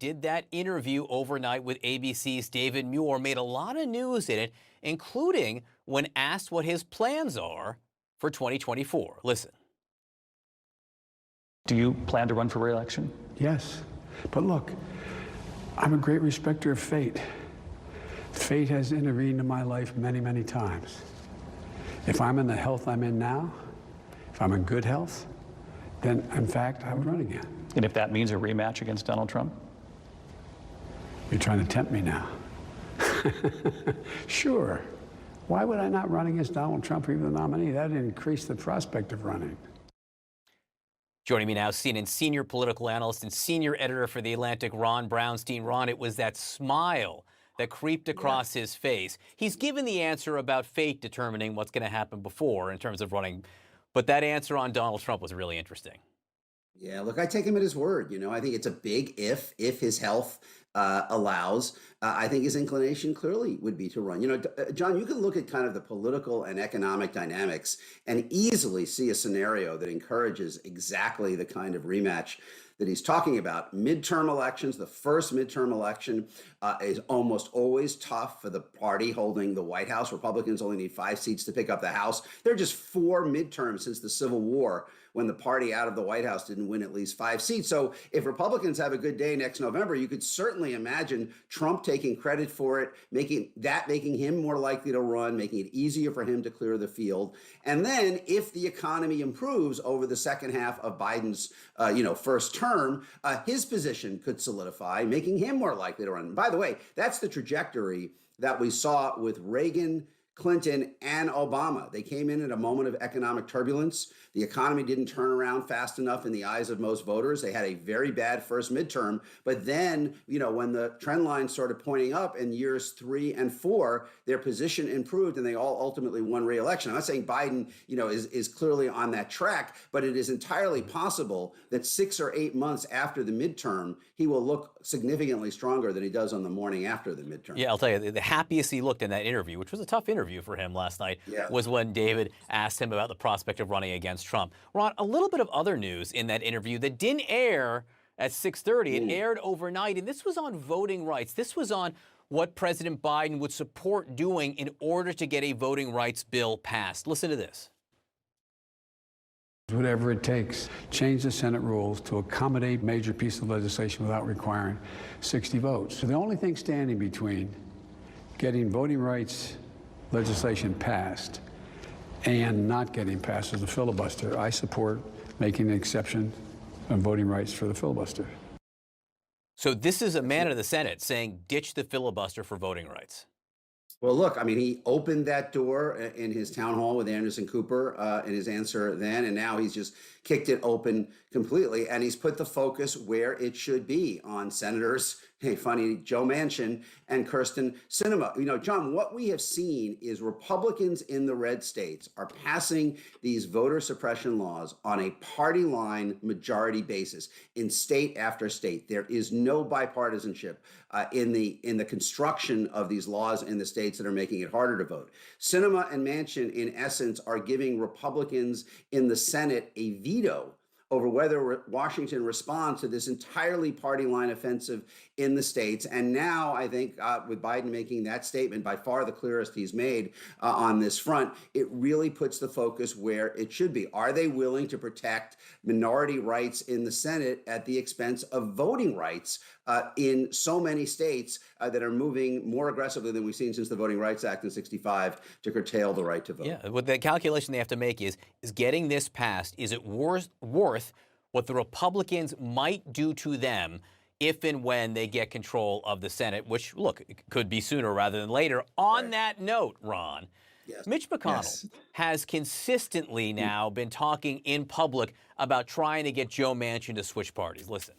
did that interview overnight with ABC's David Muir, made a lot of news in it, including when asked what his plans are for 2024. Listen. Do you plan to run for re-election? Yes. But look, I'm a great respecter of fate. Fate has intervened in my life many, many times. If I'm in the health I'm in now, if I'm in good health, then in fact, I would run again. And if that means a rematch against Donald Trump? You're trying to tempt me now. Sure. Why would I not run against Donald Trump, even the nominee? That would increase the prospect of running. Joining me now, CNN senior political analyst and senior editor for The Atlantic, Ron Brownstein. Ron, it was that smile that creeped across his face. He's given the answer about fate determining what's going to happen before in terms of running, but that answer on Donald Trump was really interesting. Yeah, look, I take him at his word. I think it's a big if his health allows. I think his inclination clearly would be to run. John, you can look at kind of the political and economic dynamics and easily see a scenario that encourages exactly the kind of rematch that he's talking about. Midterm elections, the first midterm election is almost always tough for the party holding the White House. Republicans only need 5 seats to pick up the House. There are just 4 midterms since the Civil War when the party out of the White House didn't win at least 5 seats. So if Republicans have a good day next November, you could certainly imagine Trump taking credit for it, making him more likely to run, making it easier for him to clear the field. And then if the economy improves over the second half of Biden's first term, his position could solidify, making him more likely to run. By the way, that's the trajectory that we saw with Reagan, Clinton, and Obama. They came in at a moment of economic turbulence. The economy didn't turn around fast enough in the eyes of most voters. They had a very bad first midterm. But then, when the trend line started pointing up in years 3 and 4, their position improved and they all ultimately won re-election. I'm not saying Biden, is clearly on that track, but it is entirely possible that 6 or 8 months after the midterm, he will look significantly stronger than he does on the morning after the midterm. Yeah, I'll tell you, the happiest he looked in that interview, which was a tough interview for him last night, was when David asked him about the prospect of running against Trump. Ron, a little bit of other news in that interview that didn't air at 6:30. It aired overnight, and this was on voting rights. This was on what President Biden would support doing in order to get a voting rights bill passed. Listen to this. Whatever it takes, change the Senate rules to accommodate major piece of legislation without requiring 60 votes. So the only thing standing between getting voting rights legislation passed and not getting passed is a filibuster. I support making an exception on voting rights for the filibuster. So this is a man of the Senate saying ditch the filibuster for voting rights. Well, look, he opened that door in his town hall with Anderson Cooper in his answer then, and now he's just kicked it open completely, and he's put the focus where it should be on Senators, Joe Manchin and Kyrsten Sinema. John, what we have seen is Republicans in the red states are passing these voter suppression laws on a party line majority basis in state after state. There is no bipartisanship in the construction of these laws in the states that are making it harder to vote. Sinema and Manchin, in essence, are giving Republicans in the Senate a veto over whether Washington responds to this entirely party line offensive in the states. And now I think with Biden making that statement, by far the clearest he's made on this front, it really puts the focus where it should be. Are they willing to protect minority rights in the Senate at the expense of voting rights in so many states that are moving more aggressively than we've seen since the Voting Rights Act in '65 to curtail the right to vote? Yeah, what the calculation they have to make is getting this passed, is it worth what the Republicans might do to them if and when they get control of the Senate, which, look, it could be sooner rather than later. On that note, Ron, Mitch McConnell has consistently now been talking in public about trying to get Joe Manchin to switch parties. Listen.